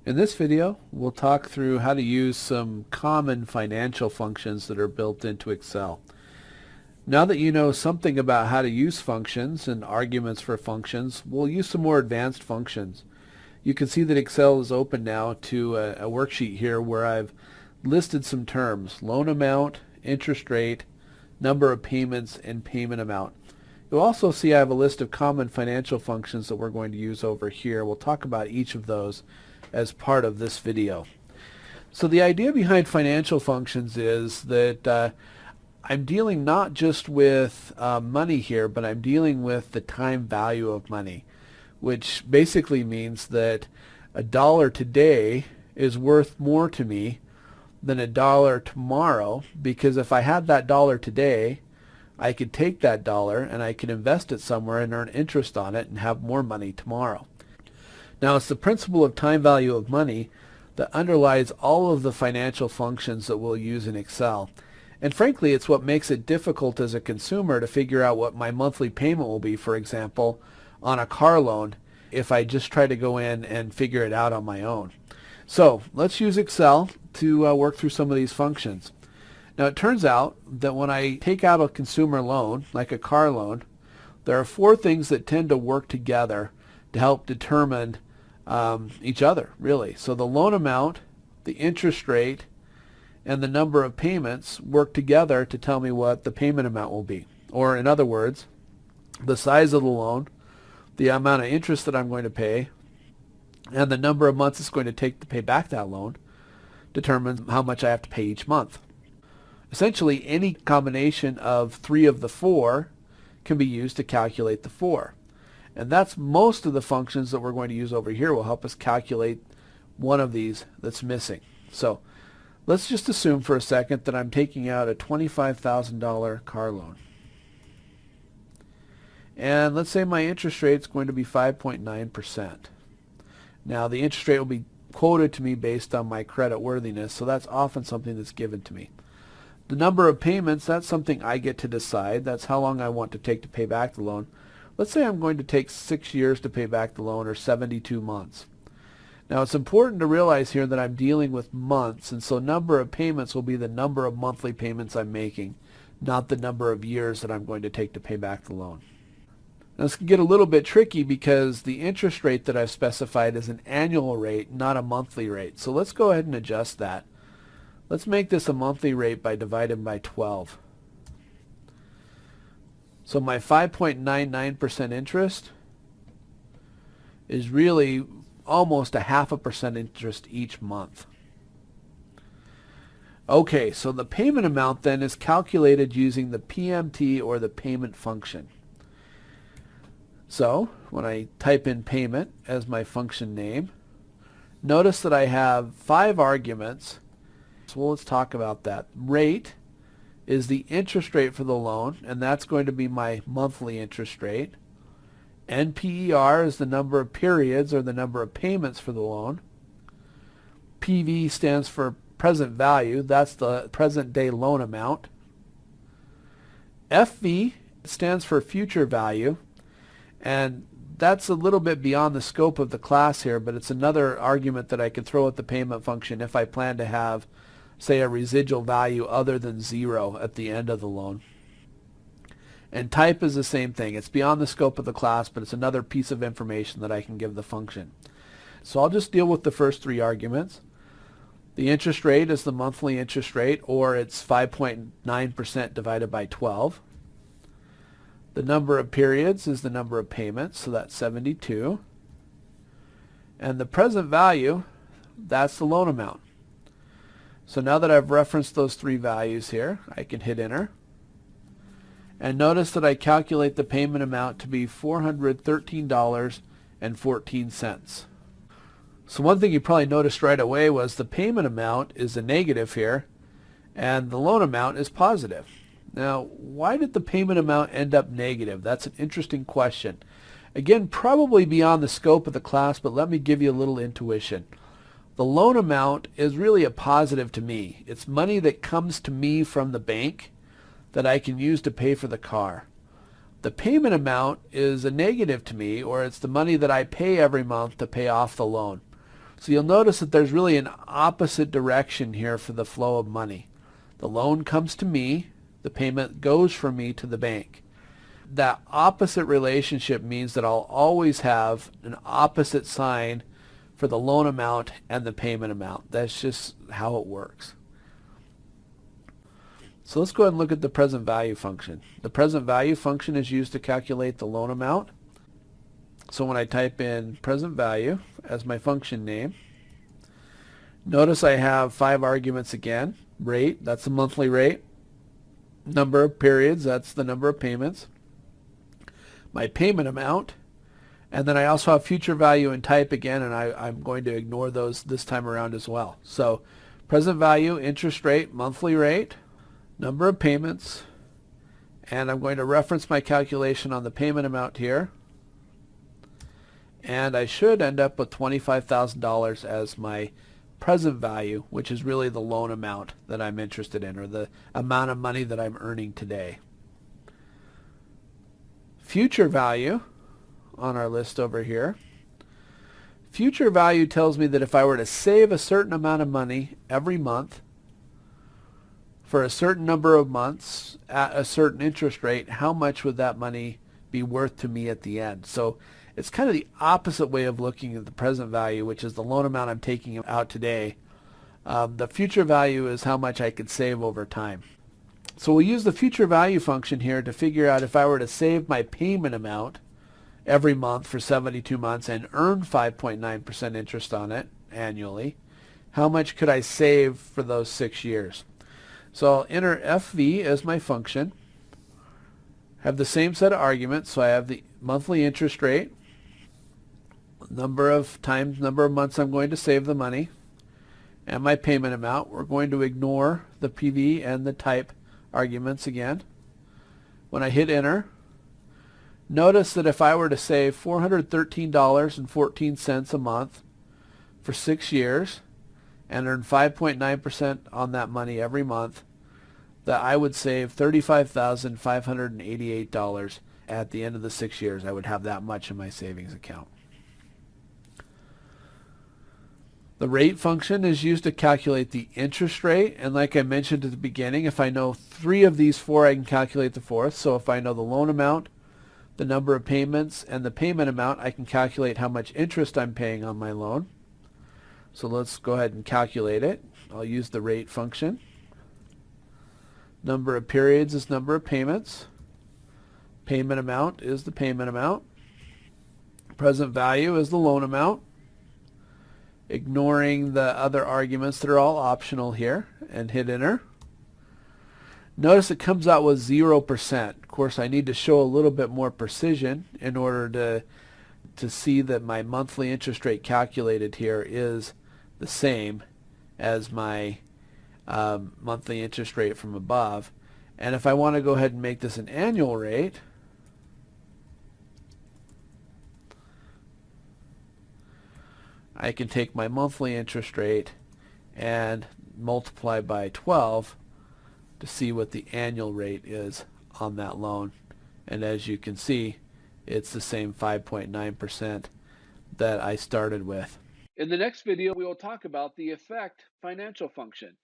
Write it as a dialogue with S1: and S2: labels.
S1: In this video, we'll talk through how to use some common financial functions that are built into Excel. Now that you know something about how to use functions and arguments for functions, we'll use some more advanced functions. You can see that Excel is open now to a worksheet here where I've listed some terms: loan amount, interest rate, number of payments, and payment amount. You'll also see I have a list of common financial functions that we're going to use over here. We'll talk about each of those as part of this video. So the idea behind financial functions is that I'm dealing not just with money here, but I'm dealing with the time value of money, which basically means that a dollar today is worth more to me than a dollar tomorrow, because if I had that dollar today, I could take that dollar and I could invest it somewhere and earn interest on it and have more money tomorrow. Now, it's the principle of time value of money that underlies all of the financial functions that we'll use in Excel. And frankly, it's what makes it difficult as a consumer to figure out what my monthly payment will be, for example, on a car loan, if I just try to go in and figure it out on my own. So let's use Excel to work through some of these functions. Now, it turns out that when I take out a consumer loan, like a car loan, there are four things that tend to work together to help determine each other, really. So the loan amount, the interest rate, and the number of payments work together to tell me what the payment amount will be. Or in other words, the size of the loan, the amount of interest that I'm going to pay, and the number of months it's going to take to pay back that loan determines how much I have to pay each month. Essentially, any combination of three of the four can be used to calculate the four. And that's most of the functions that we're going to use over here will help us calculate one of these that's missing. So let's just assume for a second that I'm taking out a $25,000 car loan. And let's say my interest rate is going to be 5.9%. Now, the interest rate will be quoted to me based on my credit worthiness, so that's often something that's given to me. The number of payments, that's something I get to decide. That's how long I want to take to pay back the loan. Let's say I'm going to take 6 years to pay back the loan, or 72 months. Now, it's important to realize here that I'm dealing with months, and so number of payments will be the number of monthly payments I'm making, not the number of years that I'm going to take to pay back the loan. Now, this can get a little bit tricky because the interest rate that I've specified is an annual rate, not a monthly rate. So let's go ahead and adjust that. Let's make this a monthly rate by dividing by 12. So my 5.99% interest is really almost a 0.5% interest each month. Okay, so the payment amount then is calculated using the PMT, or the payment function. So when I type in payment as my function name, notice that I have 5 arguments. So let's talk about that. Rate is the interest rate for the loan, and that's going to be my monthly interest rate. NPER is the number of periods, or the number of payments for the loan. PV stands for present value. That's the present day loan amount. FV stands for future value, and that's a little bit beyond the scope of the class here, but it's another argument that I can throw at the payment function if I plan to have, say, a residual value other than 0 at the end of the loan. And type is the same thing. It's beyond the scope of the class, but it's another piece of information that I can give the function. So I'll just deal with the first 3 arguments. The interest rate is the monthly interest rate, or it's 5.9% divided by 12. The number of periods is the number of payments, so that's 72. And the present value, that's the loan amount. So now that I've referenced those 3 values here, I can hit enter. And notice that I calculate the payment amount to be $413.14. So one thing you probably noticed right away was the payment amount is a negative here, and the loan amount is positive. Now, why did the payment amount end up negative? That's an interesting question. Again, probably beyond the scope of the class, but let me give you a little intuition. The loan amount is really a positive to me. It's money that comes to me from the bank that I can use to pay for the car. The payment amount is a negative to me, or it's the money that I pay every month to pay off the loan. So you'll notice that there's really an opposite direction here for the flow of money. The loan comes to me, the payment goes from me to the bank. That opposite relationship means that I'll always have an opposite sign for the loan amount and the payment amount. That's just how it works. So let's go ahead and look at the present value function. The present value function is used to calculate the loan amount. So when I type in present value as my function name, notice I have 5 arguments again. Rate, that's the monthly rate. Number of periods, that's the number of payments. My payment amount, and then I also have future value and type again, and I'm going to ignore those this time around as well. So present value, interest rate, monthly rate, number of payments, and I'm going to reference my calculation on the payment amount here, and I should end up with $25,000 as my present value, which is really the loan amount that I'm interested in, or the amount of money that I'm earning today. Future value on our list over here. Future value tells me that if I were to save a certain amount of money every month for a certain number of months at a certain interest rate, how much would that money be worth to me at the end? So it's kind of the opposite way of looking at the present value, which is the loan amount I'm taking out today. The future value is how much I could save over time. So we'll use the future value function here to figure out if I were to save my payment amount every month for 72 months and earn 5.9% interest on it annually, how much could I save for those 6 years? So I'll enter FV as my function, have the same set of arguments, so I have the monthly interest rate, number of months I'm going to save the money, and my payment amount. We're going to ignore the PV and the type arguments again. When I hit enter, notice that if I were to save $413.14 a month for 6 years and earn 5.9% on that money every month, that I would save $35,588 at the end of the 6 years. I would have that much in my savings account. The rate function is used to calculate the interest rate, and like I mentioned at the beginning, if I know 3 of these 4, I can calculate the 4th. So if I know the loan amount, the number of payments, and the payment amount, I can calculate how much interest I'm paying on my loan. So let's go ahead and calculate it. I'll use the rate function. Number of periods is number of payments. Payment amount is the payment amount. Present value is the loan amount. Ignoring the other arguments that are all optional here, and hit enter. Notice it comes out with 0%. Of course, I need to show a little bit more precision in order to see that my monthly interest rate calculated here is the same as my monthly interest rate from above. And if I want to go ahead and make this an annual rate, I can take my monthly interest rate and multiply by 12 to see what the annual rate is on that loan. And as you can see, it's the same 5.9% that I started with. In the next video, we will talk about the effect financial function.